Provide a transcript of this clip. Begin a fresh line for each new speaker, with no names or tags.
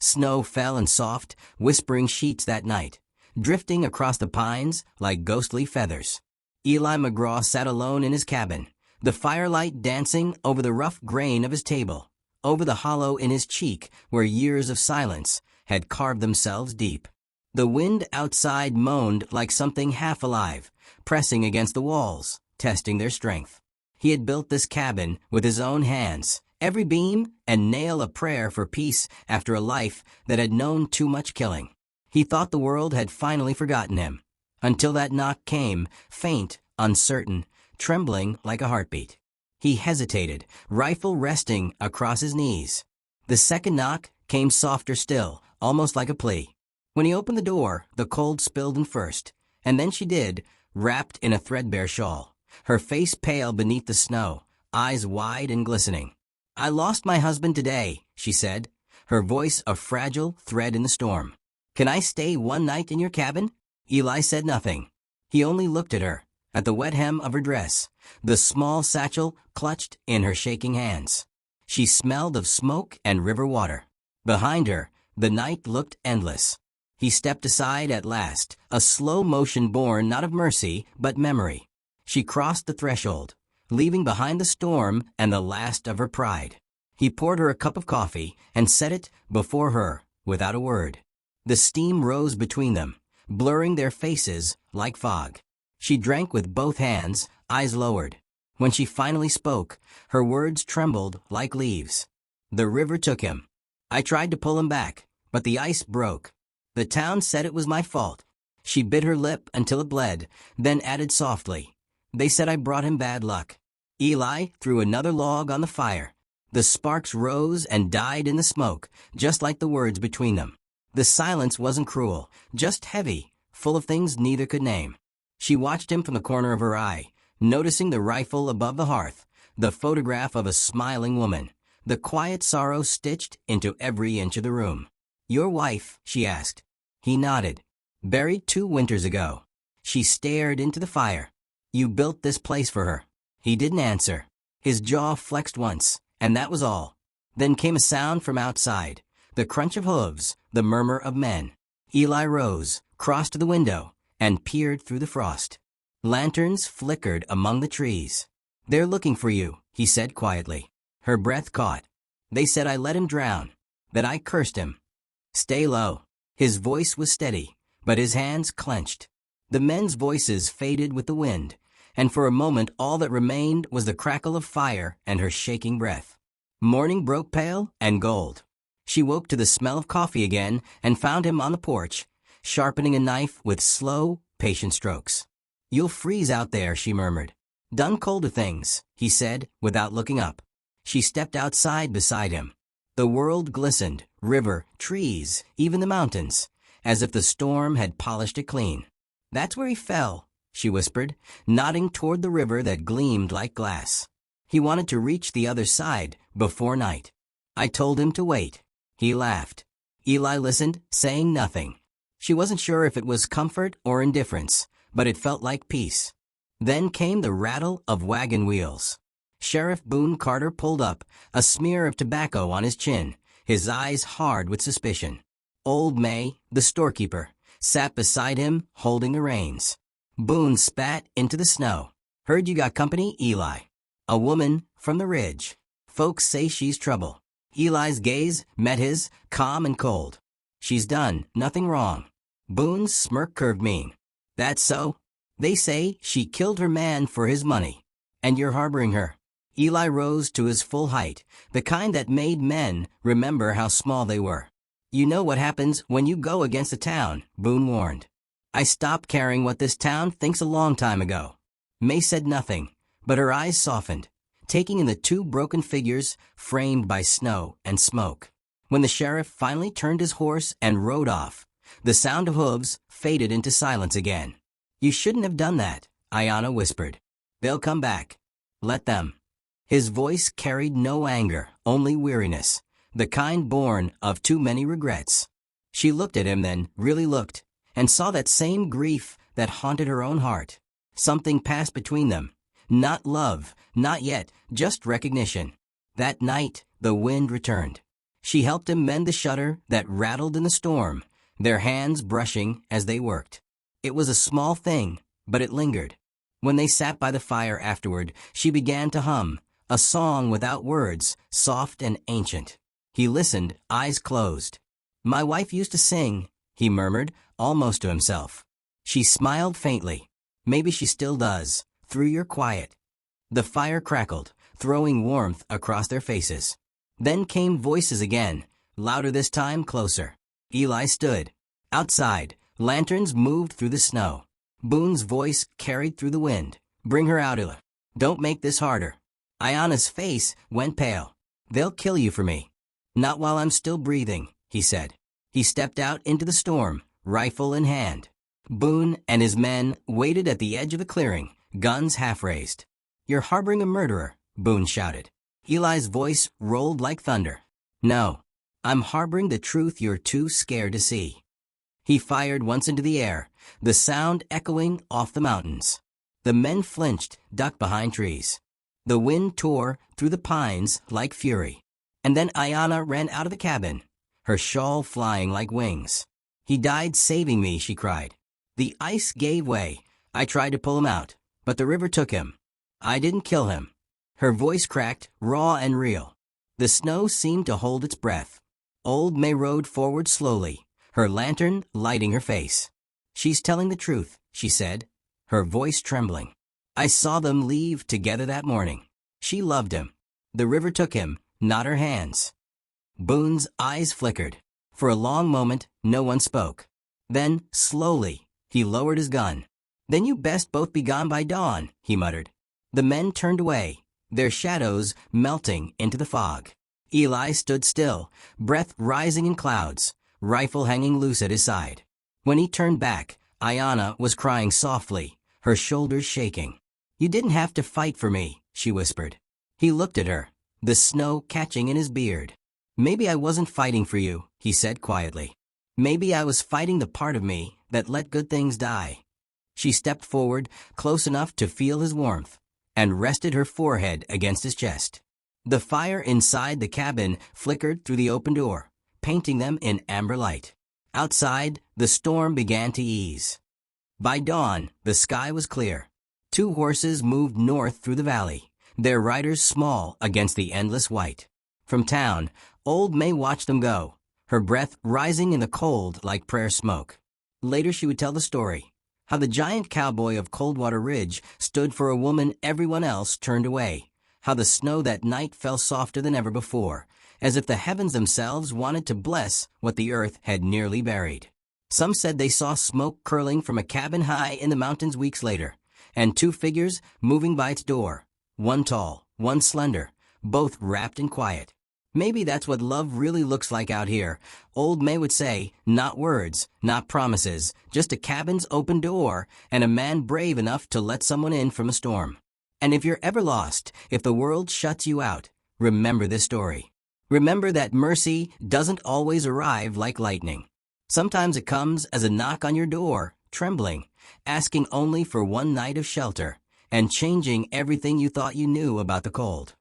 Snow fell in soft, whispering sheets that night, drifting across the pines like ghostly feathers. Eli McGraw sat alone in his cabin, the firelight dancing over the rough grain of his table, over the hollow in his cheek where years of silence had carved themselves deep. The wind outside moaned like something half alive, pressing against the walls, testing their strength. He had built this cabin with his own hands, every beam and nail a prayer for peace after a life that had known too much killing. He thought the world had finally forgotten him, until that knock came, faint, uncertain, trembling like a heartbeat. He hesitated, rifle resting across his knees. The second knock came softer still, almost like a plea. When he opened the door, the cold spilled in first, and then she did, wrapped in a threadbare shawl, her face pale beneath the snow, eyes wide and glistening. "I lost my husband today," she said, her voice a fragile thread in the storm. "Can I stay one night in your cabin?" Eli said nothing. He only looked at her, at the wet hem of her dress, the small satchel clutched in her shaking hands. She smelled of smoke and river water. Behind her, the night looked endless. He stepped aside at last, a slow motion born not of mercy, but memory. She crossed the threshold, leaving behind the storm and the last of her pride. He poured her a cup of coffee and set it before her without a word. The steam rose between them, blurring their faces like fog. She drank with both hands, eyes lowered. When she finally spoke, her words trembled like leaves. "The river took him. I tried to pull him back, but the ice broke. The town said it was my fault." She bit her lip until it bled, then added softly, "They said I brought him bad luck." Eli threw another log on the fire. The sparks rose and died in the smoke, just like the words between them. The silence wasn't cruel, just heavy, full of things neither could name. She watched him from the corner of her eye, noticing the rifle above the hearth, the photograph of a smiling woman, the quiet sorrow stitched into every inch of the room. "Your wife?" she asked. He nodded. "Buried 2 winters ago." She stared into the fire. "You built this place for her." He didn't answer. His jaw flexed once, and that was all. Then came a sound from outside, the crunch of hooves, the murmur of men. Eli rose, crossed to the window, and peered through the frost. Lanterns flickered among the trees. "They're looking for you," he said quietly. Her breath caught. "They said I let him drown, that I cursed him." "Stay low." His voice was steady, but his hands clenched. The men's voices faded with the wind, and for a moment all that remained was the crackle of fire and her shaking breath. Morning broke pale and gold. She woke to the smell of coffee again and found him on the porch, sharpening a knife with slow, patient strokes. "You'll freeze out there," she murmured. "Done colder things," he said, without looking up. She stepped outside beside him. The world glistened, river, trees, even the mountains, as if the storm had polished it clean. "That's where he fell," she whispered, nodding toward the river that gleamed like glass. "He wanted to reach the other side before night. I told him to wait." He laughed. Eli listened, saying nothing. She wasn't sure if it was comfort or indifference, but it felt like peace. Then came the rattle of wagon wheels. Sheriff Boone Carter pulled up, a smear of tobacco on his chin, his eyes hard with suspicion. Old May, the storekeeper, sat beside him, holding the reins. Boone spat into the snow. "Heard you got company, Eli." "A woman from the ridge. Folks say she's trouble." Eli's gaze met his, calm and cold. "She's done nothing wrong." Boone's smirk curved mean. "That's so? They say she killed her man for his money. And you're harboring her." Eli rose to his full height, the kind that made men remember how small they were. "You know what happens when you go against a town," Boone warned. "I stopped caring what this town thinks a long time ago." May said nothing, but her eyes softened, taking in the 2 broken figures framed by snow and smoke. When the sheriff finally turned his horse and rode off, the sound of hooves faded into silence again. "You shouldn't have done that," Ayanna whispered. "They'll come back. Let them." His voice carried no anger, only weariness, the kind born of too many regrets. She looked at him then, really looked, and saw that same grief that haunted her own heart. Something passed between them. Not love, not yet, just recognition. That night, the wind returned. She helped him mend the shutter that rattled in the storm, their hands brushing as they worked. It was a small thing, but it lingered. When they sat by the fire afterward, she began to hum, a song without words, soft and ancient. He listened, eyes closed. "My wife used to sing," he murmured, almost to himself. She smiled faintly. "Maybe she still does, through your quiet." The fire crackled, throwing warmth across their faces. Then came voices again, louder this time, closer. Eli stood. Outside, lanterns moved through the snow. Boone's voice carried through the wind. "Bring her out, Ila. Don't make this harder." Ayana's face went pale. "They'll kill you for me." "Not while I'm still breathing," he said. He stepped out into the storm, rifle in hand. Boone and his men waited at the edge of the clearing, guns half raised. "You're harboring a murderer," Boone shouted. Eli's voice rolled like thunder. "No. I'm harboring the truth you're too scared to see." He fired once into the air, the sound echoing off the mountains. The men flinched, ducked behind trees. The wind tore through the pines like fury. And then Ayana ran out of the cabin, her shawl flying like wings. "He died saving me," she cried. "The ice gave way. I tried to pull him out, but the river took him. I didn't kill him." Her voice cracked, raw and real. The snow seemed to hold its breath. Old May rode forward slowly, her lantern lighting her face. "She's telling the truth," she said, her voice trembling. "I saw them leave together that morning. She loved him. The river took him, not her hands." Boone's eyes flickered. For a long moment, no one spoke. Then, slowly, he lowered his gun. "Then you best both be gone by dawn," he muttered. The men turned away, their shadows melting into the fog. Eli stood still, breath rising in clouds, rifle hanging loose at his side. When he turned back, Ayana was crying softly, her shoulders shaking. "You didn't have to fight for me," she whispered. He looked at her, the snow catching in his beard. "Maybe I wasn't fighting for you," he said quietly. "Maybe I was fighting the part of me that let good things die." She stepped forward, close enough to feel his warmth, and rested her forehead against his chest. The fire inside the cabin flickered through the open door, painting them in amber light. Outside, the storm began to ease. By dawn, the sky was clear. 2 horses moved north through the valley, their riders small against the endless white. From town, Old May watched them go, her breath rising in the cold like prayer smoke. Later she would tell the story, how the giant cowboy of Coldwater Ridge stood for a woman everyone else turned away, how the snow that night fell softer than ever before, as if the heavens themselves wanted to bless what the earth had nearly buried. Some said they saw smoke curling from a cabin high in the mountains weeks later, and 2 figures moving by its door, one tall, one slender, both wrapped in quiet. "Maybe that's what love really looks like out here," Old May would say, "not words, not promises, just a cabin's open door and a man brave enough to let someone in from a storm. And if you're ever lost, if the world shuts you out, remember this story. Remember that mercy doesn't always arrive like lightning. Sometimes it comes as a knock on your door, trembling, asking only for one night of shelter, and changing everything you thought you knew about the cold."